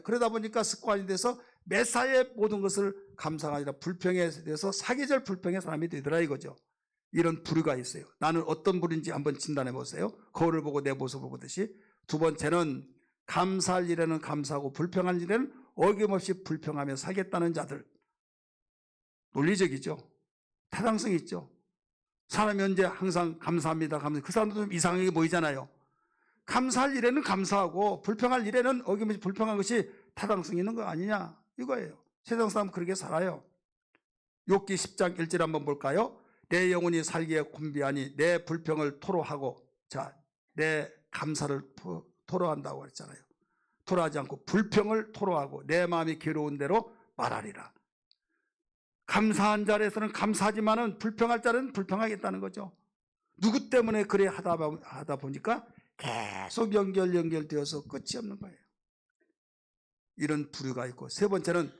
그러다 보니까 습관이 돼서 매사에 모든 것을 감사가 아니라 불평에 대해서 사계절 불평의 사람이 되더라 이거죠. 이런 부류가 있어요. 나는 어떤 부류인지 한번 진단해 보세요. 거울을 보고 내 모습을 보듯이. 두 번째는 감사할 일에는 감사하고 불평할 일에는 어김없이 불평하며 살겠다는 자들. 논리적이죠. 타당성이 있죠. 사람이 언제 항상 감사합니다. 그 사람도 좀 이상하게 보이잖아요. 감사할 일에는 감사하고 불평할 일에는 어김없이 불평한 것이 타당성이 있는 거 아니냐 이거예요. 세상 사람은 그렇게 살아요. 욥기 10장 1절 한번 볼까요? 내 영혼이 살기에 곤비하니 내 불평을 토로하고, 자, 내 감사를 토로한다고 했잖아요. 토로하지 않고 불평을 토로하고 내 마음이 괴로운 대로 말하리라. 감사한 자리에서는 감사하지만은 불평할 자는 불평하겠다는 거죠. 누구 때문에 그래 하다 보니까 계속 연결되어서 끝이 없는 거예요. 이런 부류가 있고, 세 번째는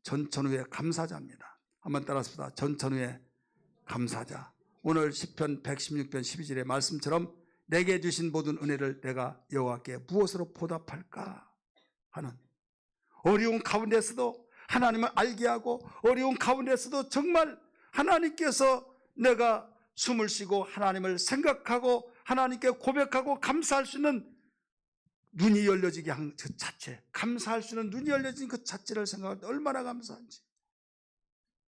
전천후의 감사자입니다. 한번 따라합시다. 전천후의 감사자. 오늘 시편 116편 12절의 말씀처럼 내게 주신 모든 은혜를 내가 여호와께 무엇으로 보답할까 하는, 어려운 가운데서도 하나님을 알게 하고 어려운 가운데서도 정말 하나님께서 내가 숨을 쉬고 하나님을 생각하고 하나님께 고백하고 감사할 수 있는 눈이 열려지게 한 그 자체, 감사할 수 있는 눈이 열려진 그 자체를 생각할 때 얼마나 감사한지.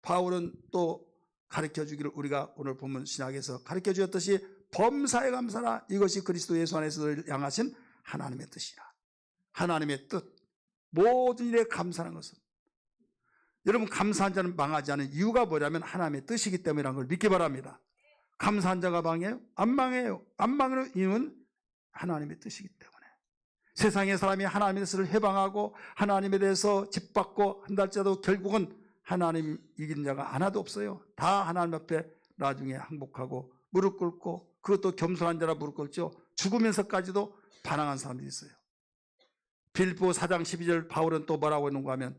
바울은 또 가르쳐주기를 우리가 오늘 본문 신학에서 가르쳐주었듯이 범사에 감사라. 이것이 그리스도 예수 안에서 향하신 하나님의 뜻이라. 하나님의 뜻, 모든 일에 감사하는 것은, 여러분 감사한 자는 망하지 않은 이유가 뭐냐면 하나님의 뜻이기 때문이라는 걸 믿기 바랍니다. 감사한 자가 망해요? 안 망해요. 안 망하는 이유는 하나님의 뜻이기 때문에. 세상의 사람이 하나님의 뜻을 해방하고 하나님에 대해서 짓밟고 한달째도 결국은 하나님 이기는 자가 하나도 없어요. 다 하나님 앞에 나중에 항복하고 무릎 꿇고, 그것도 겸손한 자라 무릎 꿇죠. 죽으면서까지도 반항한 사람들이 있어요. 빌립보 4장 12절 바울은 또 뭐라고 했는가 하면,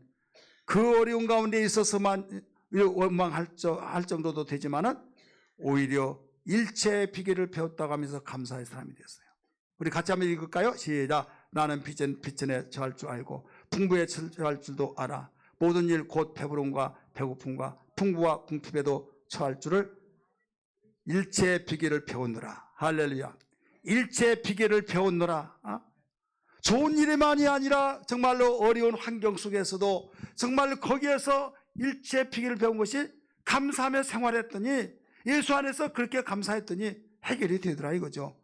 그 어려운 가운데 있어서만 원망할 정도도 되지만은 오히려 일체의 비결을 배웠다고 하면서 감사의 사람이 되었어요. 우리 같이 한번 읽을까요? 시작. 나는 비천에 처할 줄 알고 풍부에 처할 줄도 알아. 모든 일 곧 배부름과 배고픔과 풍부와 궁핍에도 처할 줄을 일체의 비결을 배웠노라. 할렐루야. 일체의 비결을 배웠노라. 좋은 일에만이 아니라 정말로 어려운 환경 속에서도 정말 거기에서 일체의 비결을 배운 것이 감사하며 생활했더니, 예수 안에서 그렇게 감사했더니 해결이 되더라 이거죠.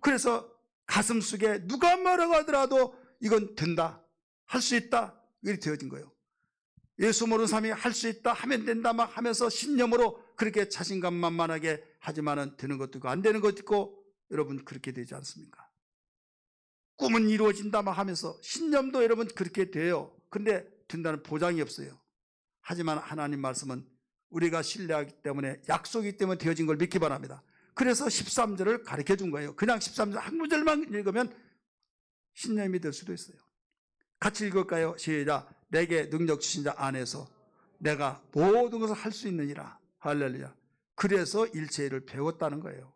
그래서 가슴 속에 누가 뭐라고 하더라도 이건 된다, 할 수 있다, 이렇게 되어진 거예요. 예수 모르는 사람이 할 수 있다, 하면 된다 막 하면서 신념으로 그렇게 자신감만만하게 하지만은 되는 것도 있고 안 되는 것도 있고, 여러분 그렇게 되지 않습니까? 꿈은 이루어진다 막 하면서 신념도 여러분 그렇게 돼요. 근데 된다는 보장이 없어요. 하지만 하나님 말씀은 우리가 신뢰하기 때문에, 약속이기 때문에 되어진 걸 믿기 바랍니다. 그래서 13절을 가르쳐 준 거예요. 그냥 13절 한 구절만 읽으면 신념이 될 수도 있어요. 같이 읽을까요? 시작. 내게 능력 주신 자 안에서 내가 모든 것을 할 수 있느니라. 할렐루야. 그래서 일체일을 배웠다는 거예요.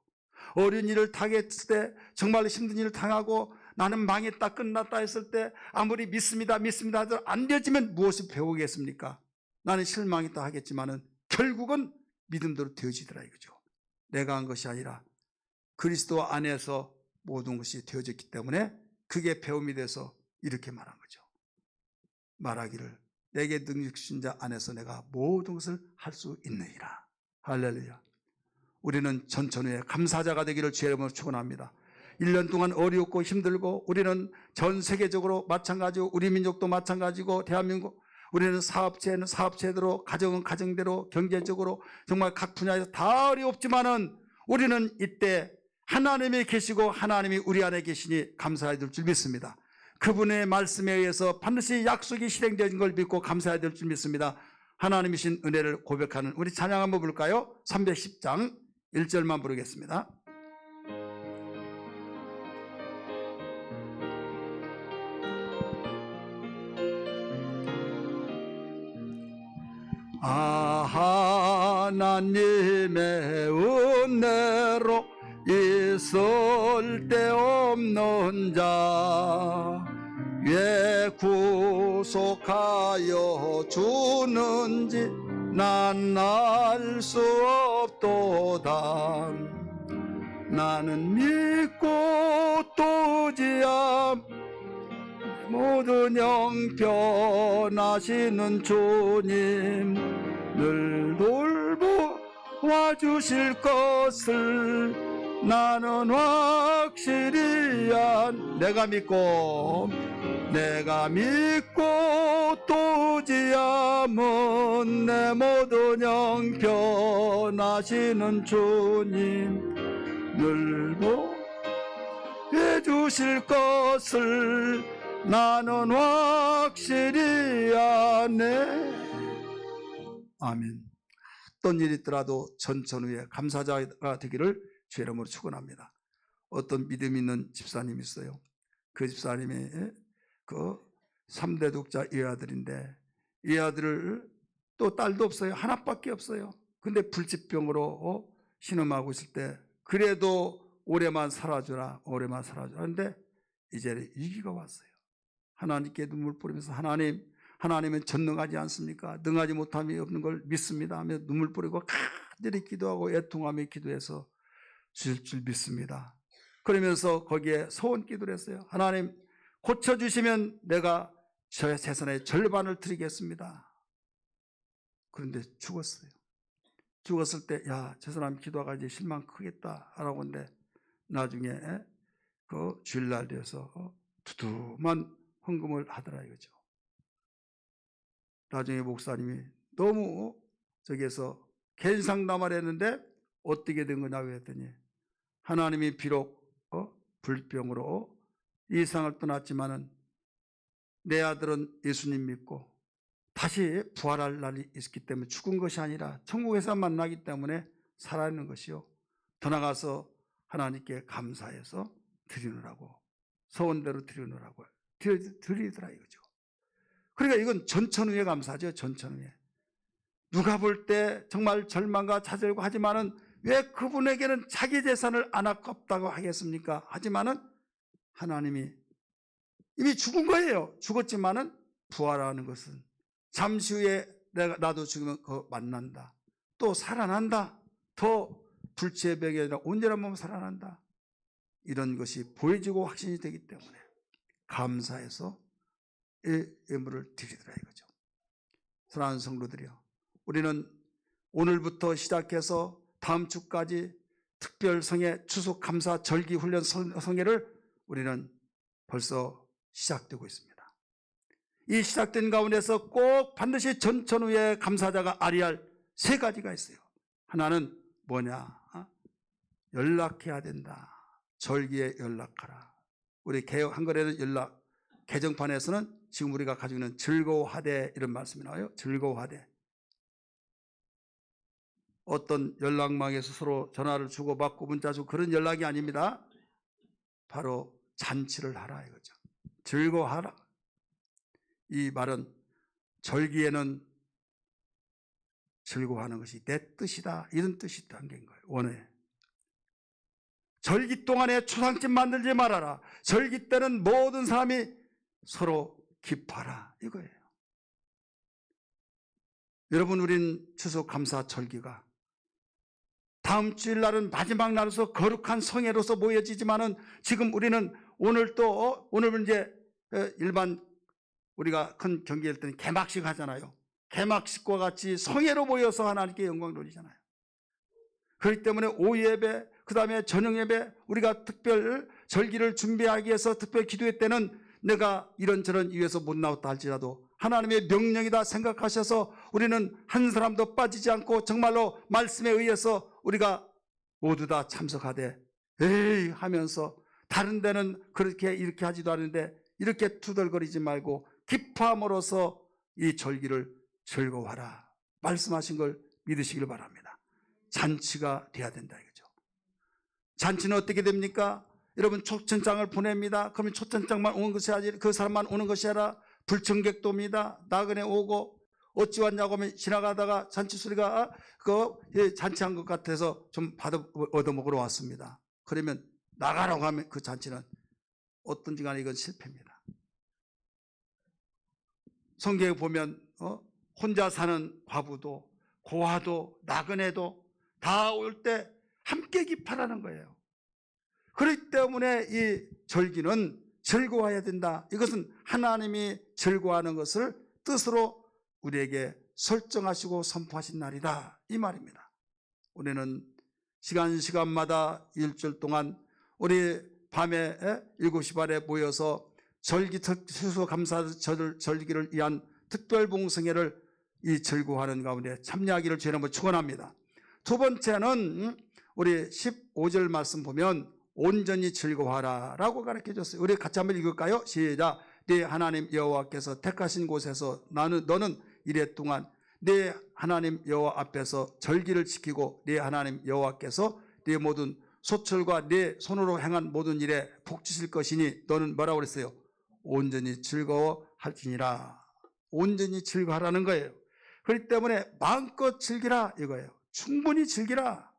어려운 일을 당했을 때, 정말 힘든 일을 당하고 나는 망했다, 끝났다 했을 때 아무리 믿습니다 하더라도 안 되지만 무엇을 배우겠습니까? 나는 실망했다 하겠지만은 결국은 믿음대로 되어지더라 이거죠. 내가 한 것이 아니라 그리스도 안에서 모든 것이 되어졌기 때문에 그게 배움이 돼서 이렇게 말한 거죠. 말하기를 내게 능력 주신 자 안에서 내가 모든 것을 할 수 있느니라. 할렐루야. 우리는 전천후에 감사자가 되기를 주의 이름으로 축원합니다. 1년 동안 어렵고 힘들고, 우리는 전 세계적으로 마찬가지고 우리 민족도 마찬가지고 대한민국, 우리는 사업체는 사업체대로, 가정은 가정대로, 경제적으로 정말 각 분야에서 다 어렵지만은 우리는 이때 하나님이 계시고 하나님이 우리 안에 계시니 감사해야 될 줄 믿습니다. 그분의 말씀에 의해서 반드시 약속이 실행되는 걸 믿고 감사해야 될 줄 믿습니다. 하나님이신 은혜를 고백하는 우리 찬양 한번 부를까요? 310장 1절만 부르겠습니다. 하나님의 은혜로 있을 데 없는 자, 왜 구속하여 주는지 난 알 수 없도다. 나는 믿고 또 의지함 모든 형편하시는 주님, 늘 돌보아 주실 것을 나는 확실히 내가 믿고 또 의지함은 내 모든 형편하시는 주님, 늘 보해 주실 것을 나는 확실히 아네. 아멘. 어떤 일이 있더라도 전천후에 감사자가 되기를 주의 이름으로 축원합니다. 어떤 믿음 있는 집사님이 있어요. 그 집사님이 그 3대 독자 외아들인데, 이 아들을 또 딸도 없어요. 하나밖에 없어요. 근데 불치병으로 신음하고 있을 때, 그래도 오래만 살아주라 근데 이제 위기가 왔어요. 하나님께 눈물 뿌리면서 하나님은 전능하지 않습니까? 능하지 못함이 없는 걸 믿습니다 하며 눈물 뿌리고 간절히 기도하고 애통하며 기도해서 주실 줄 믿습니다. 그러면서 거기에 소원 기도를 했어요. 하나님 고쳐주시면 내가 저의 재산의 절반을 드리겠습니다. 그런데 죽었어요. 죽었을 때 저 사람 기도가 이제 실망 크겠다 라고 하는데, 나중에 그 주일날 되어서 두툼한 헌금을 하더라 이거죠. 나중에 목사님이 너무 저기에서 괜상담을 했는데 어떻게 된 거냐고 했더니, 하나님이 비록 불병으로 이 세상을 떠났지만은 내 아들은 예수님 믿고 다시 부활할 날이 있기 때문에 죽은 것이 아니라 천국에서 만나기 때문에 살아있는 것이요, 더 나가서 하나님께 감사해서 드리느라고, 소원대로 드리느라고 드리더라 이거죠. 그러니까 이건 전천후의 감사죠. 전천후에 누가 볼 때 정말 절망과 좌절과 하지만은 왜 그분에게는 자기 재산을 안 아깝다고 하겠습니까? 하지만은 하나님이 이미 죽은 거예요. 죽었지만은 부활하는 것은 잠시 후에 나도 죽으면 만난다, 또 살아난다, 더 불치의 벽이 아니라 온전한 몸 살아난다, 이런 것이 보여지고 확신이 되기 때문에 감사해서 예물을 드리더라 이거죠. 사랑하는 성도들이요, 우리는 오늘부터 시작해서 다음 주까지 특별성의 추수감사 절기 훈련 성회를 우리는 벌써 시작되고 있습니다. 이 시작된 가운데서 꼭 반드시 전천후에 감사자가 알아야 할 세 가지가 있어요. 하나는 뭐냐? 연락해야 된다. 절기에 연락하라. 우리 개역 한글에는 연락, 개정판에서는 지금 우리가 가지고 있는 즐거워하되 이런 말씀이 나와요. 즐거워하되. 어떤 연락망에서 서로 전화를 주고받고 문자 주고 그런 연락이 아닙니다. 바로 잔치를 하라 이거죠. 즐거워하라. 이 말은 절기에는 즐거워하는 것이 내 뜻이다 이런 뜻이 담긴 거예요. 원해. 절기 동안에 초상집 만들지 말아라. 절기 때는 모든 사람이 서로 기뻐하라 이거예요. 여러분, 우린 추수감사 절기가 다음 주일 날은 마지막 날로서 거룩한 성회로서 모여지지만은 지금 우리는 오늘은 이제 일반 우리가 큰 경기할 때는 개막식 하잖아요. 개막식과 같이 성회로 모여서 하나님께 영광 돌리잖아요. 그렇기 때문에 오후 예배, 그 다음에 저녁 예배, 우리가 특별 절기를 준비하기 위해서 특별 기도회 때는 내가 이런저런 이유에서 못 나왔다 할지라도 하나님의 명령이다 생각하셔서 우리는 한 사람도 빠지지 않고 정말로 말씀에 의해서 우리가 모두 다 참석하되 에이 하면서 다른 데는 그렇게 이렇게 하지도 않는데 이렇게 투덜거리지 말고 기뻐함으로써 이 절기를 즐거워하라 말씀하신 걸 믿으시길 바랍니다. 잔치가 돼야 된다 이거죠. 잔치는 어떻게 됩니까? 여러분, 초청장을 보냅니다. 그러면 초청장만 오는 것이 아니라 그 사람만 오는 것이 아니라 불청객도 옵니다. 나그네 오고 어찌 왔냐고 하면 지나가다가 잔치 소리가 잔치한 것 같아서 좀 얻어먹으러 왔습니다. 그러면 나가라고 하면 그 잔치는 어떤지 간에 이건 실패입니다. 성경에 보면 혼자 사는 과부도 고아도 나그네도 다 올 때 함께 기뻐하라는 거예요. 그렇기 때문에 이 절기는 즐거워해야 된다. 이것은 하나님이 즐거워하는 것을 뜻으로 우리에게 설정하시고 선포하신 날이다 이 말입니다. 우리는 시간마다 일주일 동안 우리 밤에 7시 반에 모여서 절기 추수감사 절기를 위한 특별봉성회를 이 즐거워하는 가운데 참여하기를 주의 이름으로 축원합니다. 두 번째는 우리 15절 말씀 보면 온전히 즐거워하라 라고 가르쳐줬어요. 우리 같이 한번 읽을까요? 시작. 네 하나님 여호와께서 택하신 곳에서 너는 이래 동안 네 하나님 여호와 앞에서 절기를 지키고 네 하나님 여호와께서 네 모든 소철과 네 손으로 행한 모든 일에 복주실 것이니 너는 뭐라고 그랬어요? 온전히 즐거워할지니라. 온전히 즐거워하라는 거예요. 그렇기 때문에 마음껏 즐기라 이거예요. 충분히 즐기라.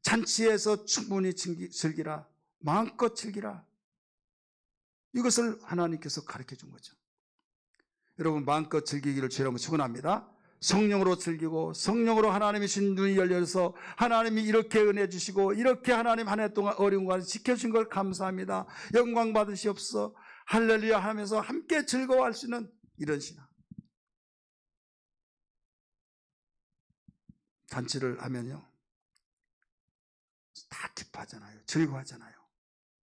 잔치에서 충분히 즐기라. 마음껏 즐기라. 이것을 하나님께서 가르쳐 준 거죠. 여러분, 마음껏 즐기기를 주님으로 축원합니다. 성령으로 즐기고 성령으로 하나님이 주신 눈이 열려서 하나님이 이렇게 은혜 주시고 이렇게 하나님 한 해 동안 어려운 걸 지켜준 걸 감사합니다. 영광 받으시옵소서. 할렐루야 하면서 함께 즐거워할 수 있는 이런 신앙. 잔치를 하면요 다 기뻐하잖아요. 즐거워하잖아요.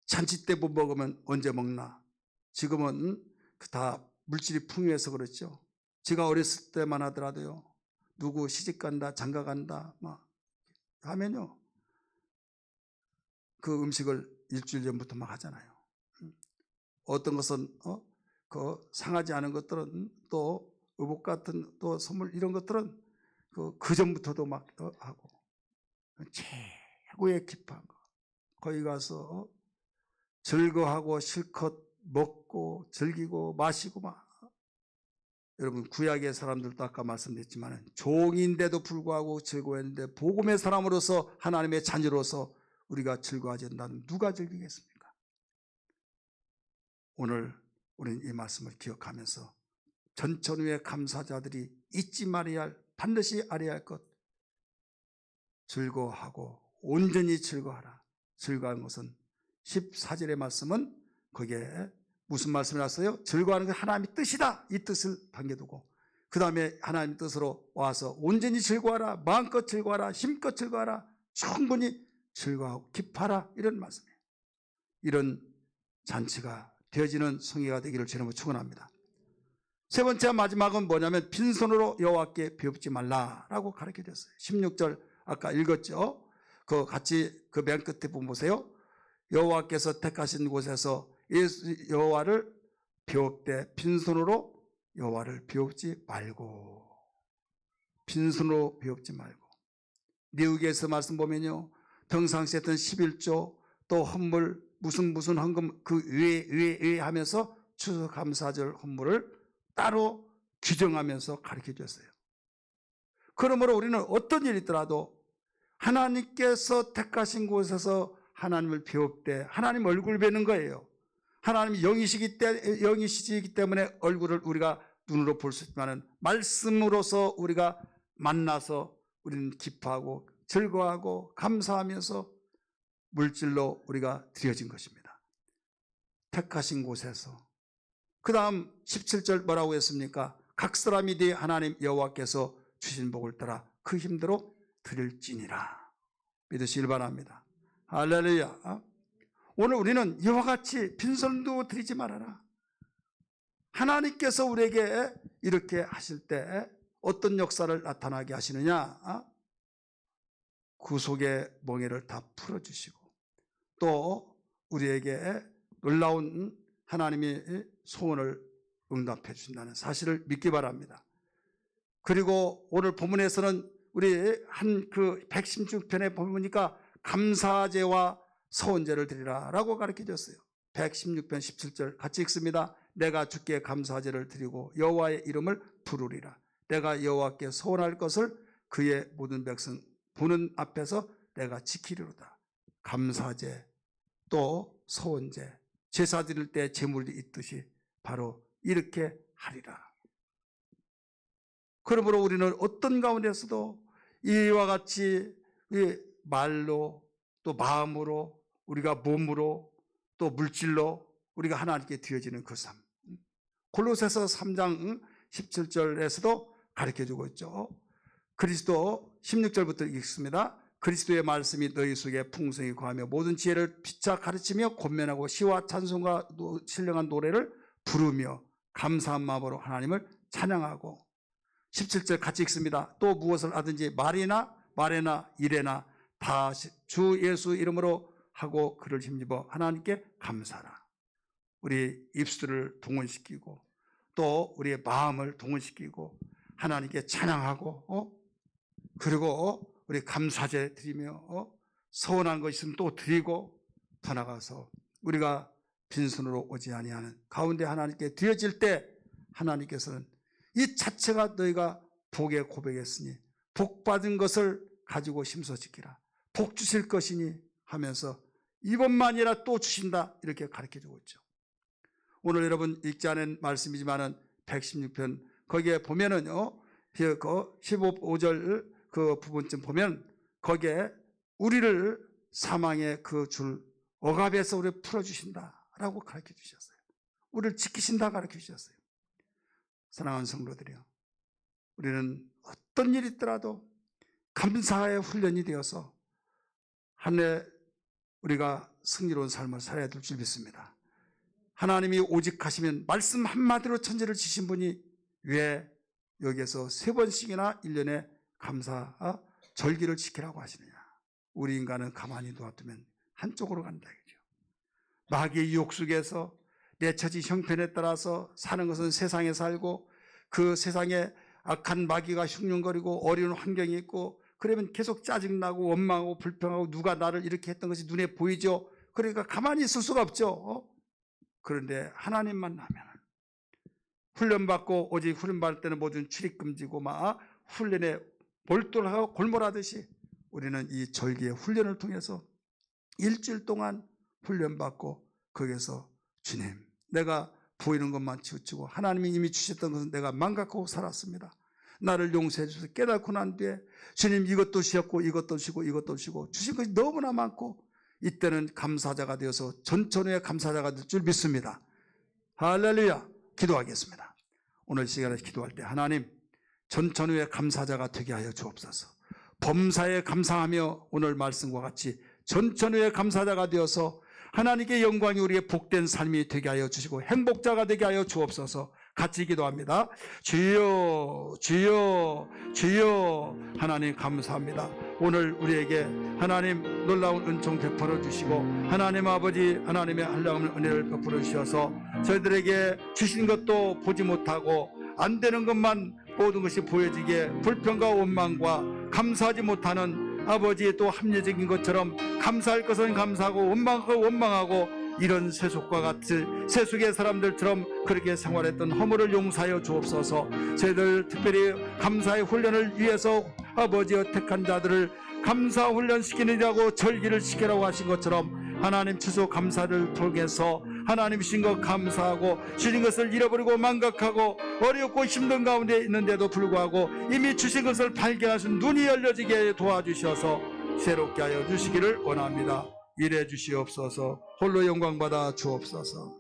잔치 때 못 먹으면 언제 먹나? 지금은 다 물질이 풍요해서 그렇죠. 제가 어렸을 때만 하더라도요, 누구 시집간다, 장가간다 막 하면요 그 음식을 일주일 전부터 막 하잖아요. 어떤 것은 그 상하지 않은 것들은 또 의복 같은 또 선물 이런 것들은 그 전부터도 막 하고 최고의 기뻐한 거. 거기 가서 즐거워하고 실컷 먹고 즐기고 마시고 막. 여러분, 구약의 사람들도 아까 말씀드렸지만 종인데도 불구하고 즐거워했는데 복음의 사람으로서 하나님의 자녀로서 우리가 즐거워하지 않는다면 누가 즐기겠습니까? 오늘 우리는 이 말씀을 기억하면서 전천후의 감사자들이 잊지 말아야 할, 반드시 알아야 할 것, 즐거워하고 온전히 즐거워하라. 즐거워하는 것은 14절의 말씀은 거기에 무슨 말씀을 났어요? 즐거워하는 게 하나님의 뜻이다. 이 뜻을 당겨두고 그 다음에 하나님의 뜻으로 와서 온전히 즐거워하라. 마음껏 즐거워하라. 힘껏 즐거워하라. 충분히 즐거워하고 기뻐하라. 이런 말씀이에요. 이런 잔치가 되어지는 성회가 되기를 주님으로 축원합니다. 세 번째 마지막은 뭐냐면 빈손으로 여호와께 비옵지 말라라고 가르쳐 줬어요. 16절 아까 읽었죠. 그 같이 그 맨 끝에 보면 보세요. 여호와께서 택하신 곳에서 여호와를 비옵되 빈손으로 여호와를 비옵지 말고. 빈손으로 비옵지 말고. 레위기에서 말씀 보면요, 평상시에 했던 11조 또 헌물 무슨 헌금 그 외에 하면서 추수감사절 헌물을 따로 규정하면서 가르쳐 줬어요. 그러므로 우리는 어떤 일이 있더라도 하나님께서 택하신 곳에서 하나님을 비옵되 하나님 얼굴 뵈는 거예요. 하나님이 영이시기 때문에 얼굴을 우리가 눈으로 볼 수 있지만 말씀으로서 우리가 만나서 우리는 기뻐하고 즐거워하고 감사하면서 물질로 우리가 드려진 것입니다. 택하신 곳에서. 그 다음 17절 뭐라고 했습니까? 각 사람이 네 하나님 여호와께서 주신 복을 따라 그 힘대로 드릴지니라. 믿으시길 바랍니다. 할렐루야. 오늘 우리는 이와 같이 빈손도 드리지 말아라. 하나님께서 우리에게 이렇게 하실 때 어떤 역사를 나타나게 하시느냐? 구속의 멍에를 다 풀어주시고 또 우리에게 놀라운 하나님의 소원을 응답해 주신다는 사실을 믿기 바랍니다. 그리고 오늘 본문에서는 우리 그 116편에 보니까 감사제와 서원제를 드리라 라고 가르쳐 줬어요. 116편 17절 같이 읽습니다. 내가 주께 감사제를 드리고 여호와의 이름을 부르리라. 내가 여호와께 서원할 것을 그의 모든 백성 보는 앞에서 내가 지키리로다. 감사제 또 서원제, 제사 드릴 때 제물이 있듯이 바로 이렇게 하리라. 그러므로 우리는 어떤 가운데서도 이와 같이 말로 또 마음으로 우리가 몸으로 또 물질로 우리가 하나님께 드려지는 그 삶. 골로새서 3장 17절에서도 가르쳐주고 있죠. 그리스도 16절부터 읽습니다. 그리스도의 말씀이 너희 속에 풍성히 거하며 모든 지혜를 피차 가르치며 권면하고 시와 찬송과 신령한 노래를 부르며 감사한 마음으로 하나님을 찬양하고 17절 같이 읽습니다. 또 무엇을 하든지 말에나 일에나 다 주 예수 이름으로 하고 그를 힘입어 하나님께 감사하라. 우리 입술을 동원시키고 또 우리의 마음을 동원시키고 하나님께 찬양하고 그리고 우리 감사제 드리며 서운한 것 있으면 또 드리고 더 나가서 우리가 빈손으로 오지 아니하는 가운데 하나님께 드려질 때 하나님께서는 이 자체가 너희가 복의 고백했으니 복 받은 것을 가지고 심서 지키라. 복 주실 것이니 하면서 이번만이라 또 주신다 이렇게 가르쳐주고 있죠. 오늘 여러분 읽지 않은 말씀이지만은 116편 거기에 보면은요, 그 15절 그 부분쯤 보면 거기에 우리를 사망의 그 줄 억압에서 우리를 풀어주신다라고 가르쳐 주셨어요. 우리를 지키신다 가르쳐 주셨어요. 사랑하는 성도들이요, 우리는 어떤 일이 있더라도 감사의 훈련이 되어서 한 해 우리가 승리로운 삶을 살아야 될 줄 믿습니다. 하나님이 오직 하시면 말씀 한마디로 천지를 지신 분이 왜 여기에서 3번씩이나 1년에 감사 절기를 지키라고 하시느냐. 우리 인간은 가만히 놔두면 한쪽으로 간다 이거죠. 마귀의 유혹 속에서 내 처지 형편에 따라서 사는 것은 세상에 살고 그 세상에 악한 마귀가 흉흉거리고 어려운 환경이 있고 그러면 계속 짜증나고 원망하고 불평하고 누가 나를 이렇게 했던 것이 눈에 보이죠. 그러니까 가만히 있을 수가 없죠. 그런데 하나님만 나면 훈련받고 오직 훈련받을 때는 모든 출입금지고 막 훈련에 몰두하고 골몰하듯이 우리는 이 절기의 훈련을 통해서 일주일 동안 훈련받고 거기에서 주님 내가 보이는 것만 치우치고 하나님이 이미 주셨던 것은 내가 망각하고 살았습니다. 나를 용서해 주셔서 깨닫고 난 뒤에 주님 이것도 주셨고 이것도 주시고 이것도 주시고 주신 것이 너무나 많고 이때는 감사자가 되어서 전천후의 감사자가 될 줄 믿습니다. 할렐루야. 기도하겠습니다. 오늘 시간에 기도할 때 하나님 전천후의 감사자가 되게 하여 주옵소서. 범사에 감사하며 오늘 말씀과 같이 전천후의 감사자가 되어서 하나님께 영광이 우리의 복된 삶이 되게 하여 주시고 행복자가 되게 하여 주옵소서. 같이 기도합니다. 주여 주여 주여. 하나님 감사합니다. 오늘 우리에게 하나님 놀라운 은총 베풀어 주시고 하나님 아버지 하나님의 한량없는 은혜를 베풀어 주셔서 저희들에게 주신 것도 보지 못하고 안 되는 것만 모든 것이 보여지게 불평과 원망과 감사하지 못하는 아버지 또 합리적인 것처럼 감사할 것은 감사하고 원망할 것은 원망하고 이런 세속과 같이 세속의 사람들처럼 그렇게 생활했던 허물을 용서하여 주옵소서. 저희들 특별히 감사의 훈련을 위해서 아버지여 택한 자들을 감사 훈련시키느라고 절기를 시키라고 하신 것처럼 하나님 추수 감사를 통해서 하나님 주신 것 감사하고 주신 것을 잃어버리고 망각하고 어렵고 힘든 가운데 있는데도 불구하고 이미 주신 것을 발견하신 눈이 열려지게 도와주셔서 새롭게 하여 주시기를 원합니다. 이래 주시옵소서. 홀로 영광받아 주옵소서.